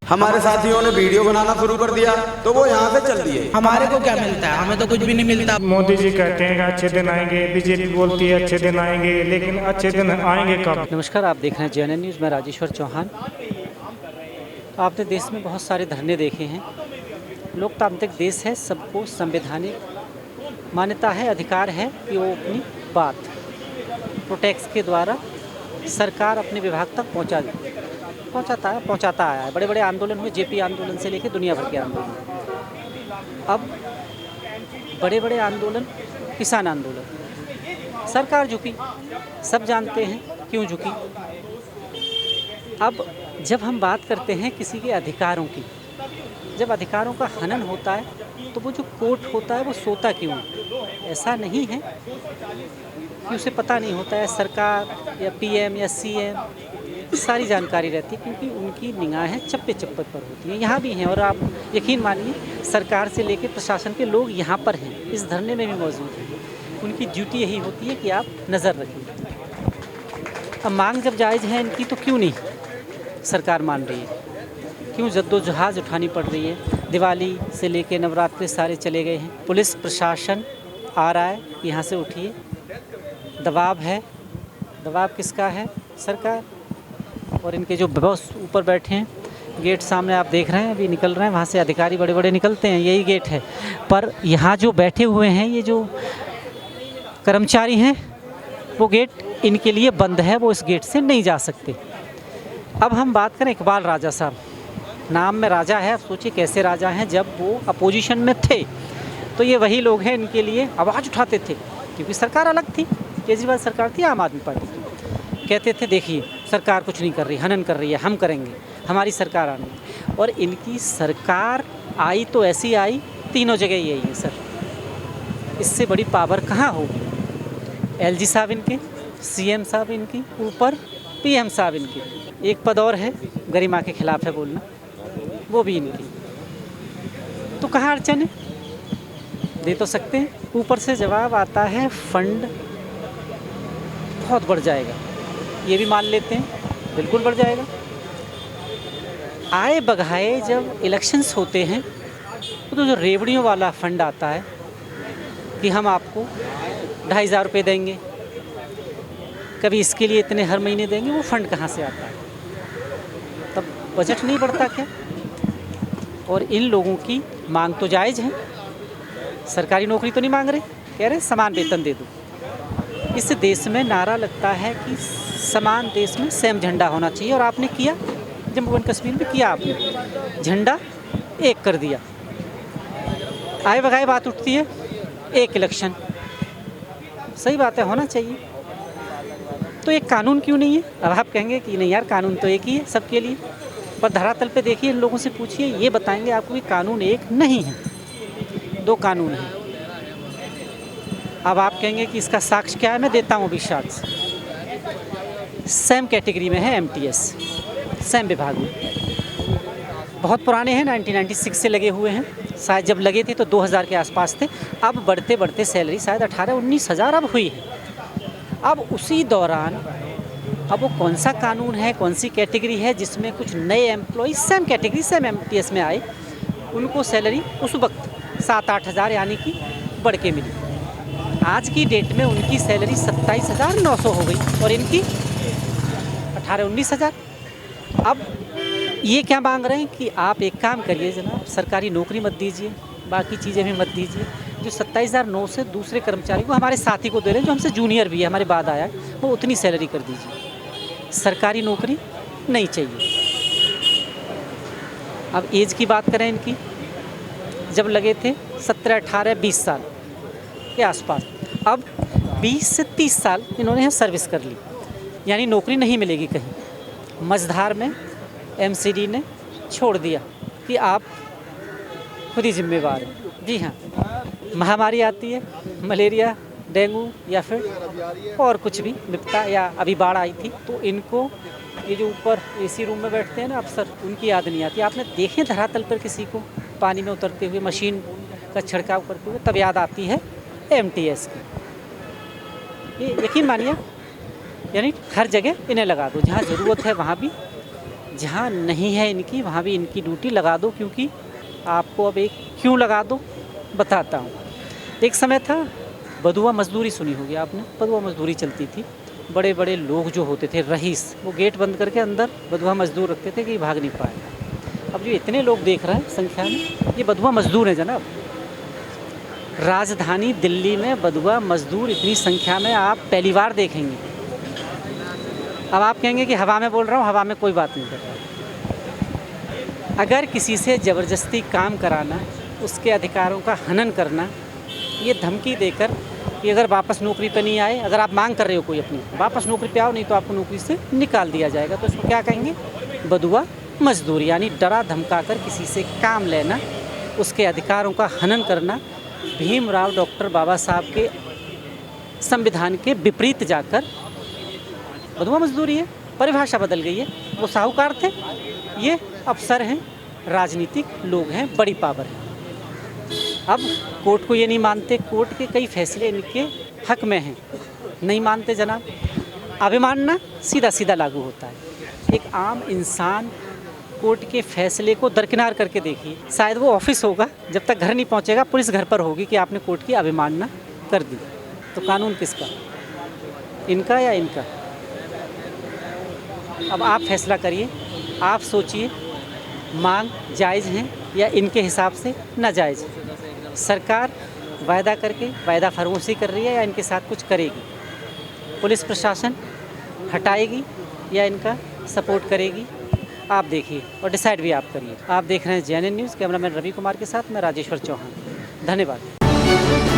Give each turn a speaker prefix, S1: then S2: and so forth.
S1: हमारे साथियों ने वीडियो बनाना शुरू कर दिया तो वो यहाँ से चल दिए।
S2: हमारे को क्या मिलता है? हमें तो कुछ भी नहीं मिलता।
S3: मोदी जी कहते हैं कि अच्छे दिन आएंगे, बीजेपी बोलती है अच्छे दिन आएंगे, लेकिन अच्छे दिन आएंगे कब?
S4: नमस्कार, आप देख रहे हैं JNN न्यूज़। मैं राजेश्वर चौहान। आपने देश में बहुत सारे धरने देखे हैं। लोकतांत्रिक देश है, सबको संवैधानिक मान्यता है, अधिकार है कि वो अपनी बात प्रोटेक्स के द्वारा सरकार अपने विभाग तक पहुंचाता आया है। बड़े बड़े आंदोलन हुए, JP आंदोलन से लेकर दुनिया भर के आंदोलन। अब बड़े बड़े आंदोलन, किसान आंदोलन, सरकार झुकी, सब जानते हैं क्यों झुकी। अब जब हम बात करते हैं किसी के अधिकारों की, जब अधिकारों का हनन होता है तो वो जो कोर्ट होता है वो सोता क्यों है? ऐसा नहीं है कि उसे पता नहीं होता है। सरकार या PM या CM सारी जानकारी रहती है, क्योंकि उनकी निगाहें चप्पे चप्पे पर होती हैं। यहाँ भी हैं, और आप यकीन मानिए सरकार से लेकर प्रशासन के लोग यहाँ पर हैं, इस धरने में भी मौजूद हैं। उनकी ड्यूटी यही होती है कि आप नज़र रखें। अब मांग जब जायज़ है इनकी, तो क्यों नहीं सरकार मान रही है? क्यों जद्दोजहद उठानी पड़ रही है? दिवाली से लेकर नवरात्रि सारे चले गए हैं, पुलिस प्रशासन आ रहा है यहाँ से उठिए। दबाव है, दबाव किसका है? सरकार। और इनके जो बॉस ऊपर बैठे हैं, गेट सामने आप देख रहे हैं, अभी निकल रहे हैं, वहाँ से अधिकारी बड़े बड़े निकलते हैं, यही गेट है। पर यहाँ जो बैठे हुए हैं, ये जो कर्मचारी हैं, वो गेट इनके लिए बंद है, वो इस गेट से नहीं जा सकते। अब हम बात करें इकबाल राजा साहब, नाम में राजा है। आप सोचिए कैसे राजा हैं। जब वो अपोजिशन में थे तो ये वही लोग हैं, इनके लिए आवाज़ उठाते थे, क्योंकि सरकार अलग थी, केजरीवाल सरकार थी, आम आदमी पार्टी की। कहते थे देखिए सरकार कुछ नहीं कर रही, हनन कर रही है, हम करेंगे, हमारी सरकार आनी। और इनकी सरकार आई तो ऐसी आई, तीनों जगह यही है सर। इससे बड़ी पावर कहाँ होगी? LG साहब इनके, CM साहब इनकी, ऊपर PM साहब इनकी। एक पद और है, गरिमा के खिलाफ है बोलना, वो भी इनकी। तो कहाँ अड़चन है? दे तो सकते हैं। ऊपर से जवाब आता है फंड बहुत बढ़ जाएगा, ये भी मान लेते हैं, बिल्कुल बढ़ जाएगा। आए बगाए जब इलेक्शंस होते हैं तो जो रेवड़ियों वाला फंड आता है कि हम आपको 2,500 रुपये देंगे, कभी इसके लिए इतने हर महीने देंगे, वो फंड कहाँ से आता है? तब बजट नहीं बढ़ता क्या? और इन लोगों की मांग तो जायज़ है, सरकारी नौकरी तो नहीं मांग रहे, कह रहे समान वेतन दे दो। इस देश में नारा लगता है कि समान देश में सेम झंडा होना चाहिए, और आपने किया, जम्मू एंड कश्मीर में किया आपने, झंडा एक कर दिया। आए बगाए बात उठती है, एक इलेक्शन, सही बात है, होना चाहिए। तो एक कानून क्यों नहीं है? अब आप कहेंगे कि नहीं यार, कानून तो एक ही है सबके लिए, पर धरातल पे देखिए, इन लोगों से पूछिए, ये बताएंगे आपको कि कानून एक नहीं है, 2 कानून हैं। अब आप कहेंगे कि इसका साक्ष्य क्या है? मैं देता हूँ अभी साक्ष्य। सेम कैटेगरी में है MTS, सेम विभाग में, बहुत पुराने हैं, 1996 से लगे हुए हैं। शायद जब लगे थे तो 2000 के आसपास थे। अब बढ़ते बढ़ते सैलरी शायद 18-19 हज़ार अब हुई है। अब उसी दौरान, अब वो कौन सा कानून है, कौन सी कैटेगरी है जिसमें कुछ नए employ same category same MTS में आए, उनको सैलरी उस वक्त 7-8 हज़ार यानी कि बढ़ के मिली। आज की डेट में उनकी सैलरी 27,900 हो गई, और इनकी 18-19 हज़ार। अब ये क्या मांग रहे हैं कि आप एक काम करिए जनाब, सरकारी नौकरी मत दीजिए, बाकी चीज़ें भी मत दीजिए, जो 27,900 से दूसरे कर्मचारी को, हमारे साथी को दे रहे हैं जो हमसे जूनियर भी है, हमारे बाद आया है, वो उतनी सैलरी कर दीजिए। सरकारी नौकरी नहीं चाहिए। अब एज की बात करें इनकी, जब लगे थे 17, 18, 20 साल के आसपास, अब 20 से 30 साल इन्होंने यहाँ सर्विस कर ली, यानी नौकरी नहीं मिलेगी कहीं। मझधार में MCD ने छोड़ दिया कि आप खुद ही जिम्मेवार हैं। जी हाँ, महामारी आती है, मलेरिया, डेंगू या फिर और कुछ भी विपदा, या अभी बाढ़ आई थी, तो इनको ये जो ऊपर AC रूम में बैठते हैं ना अफसर, उनकी याद नहीं आती। आपने देखे धरातल पर किसी को पानी में उतरते हुए, मशीन का छिड़काव करते हुए, तब याद आती है MTS की। ये यकीन मानिए, यानी हर जगह इन्हें लगा दो, जहाँ ज़रूरत है वहाँ भी जहाँ नहीं है इनकी वहाँ भी इनकी ड्यूटी लगा दो, क्योंकि आपको अब एक क्यों लगा दो बताता हूँ। एक समय था, बधुआ मजदूरी सुनी होगी आपने, बधुआ मजदूरी चलती थी। बड़े बड़े लोग जो होते थे, रईस, वो गेट बंद करके अंदर बधुआ मजदूर रखते थे कि भाग नहीं पाएगा। अब जो इतने लोग देख रहे हैं संख्या में, ये बधुआ मजदूर हैं जनाब। राजधानी दिल्ली में बधुआ मजदूर इतनी संख्या में आप पहली बार देखेंगे। अब आप कहेंगे कि हवा में बोल रहा हूँ, हवा में कोई बात नहीं कर रहा। अगर किसी से ज़बरदस्ती काम कराना, उसके अधिकारों का हनन करना, ये धमकी देकर कि अगर वापस नौकरी पे नहीं आए, अगर आप मांग कर रहे हो कोई अपनी, वापस नौकरी पे आओ नहीं तो आपको नौकरी से निकाल दिया जाएगा, तो इसको क्या कहेंगे? बधुआ मजदूर। यानी डरा धमका कर किसी से काम लेना, उसके अधिकारों का हनन करना, भीमराव डॉक्टर बाबा साहब के संविधान के विपरीत जाकर बधुआ मजदूरी है। परिभाषा बदल गई है। वो साहूकार थे, ये अफसर हैं, राजनीतिक लोग हैं, बड़ी पावर है। अब कोर्ट को ये नहीं मानते, कोर्ट के कई फैसले इनके हक में हैं, नहीं मानते जनाब। अभिमानना सीधा सीधा लागू होता है। एक आम इंसान कोर्ट के फैसले को दरकिनार करके देखिए, शायद वो ऑफिस होगा, जब तक घर नहीं पहुंचेगा पुलिस घर पर होगी कि आपने कोर्ट की अवमानना कर दी। तो कानून किसका, इनका या इनका? अब आप फैसला करिए, आप सोचिए, मांग जायज़ हैं या इनके हिसाब से नाजायज़। सरकार वायदा करके वायदा फरामोशी कर रही है या इनके साथ कुछ करेगी? पुलिस प्रशासन हटाएगी या इनका सपोर्ट करेगी? आप देखिए और डिसाइड भी आप करिए। आप देख रहे हैं JNN news. Cameraman Ravi Kumar के साथ मैं राजेश्वर चौहान। धन्यवाद।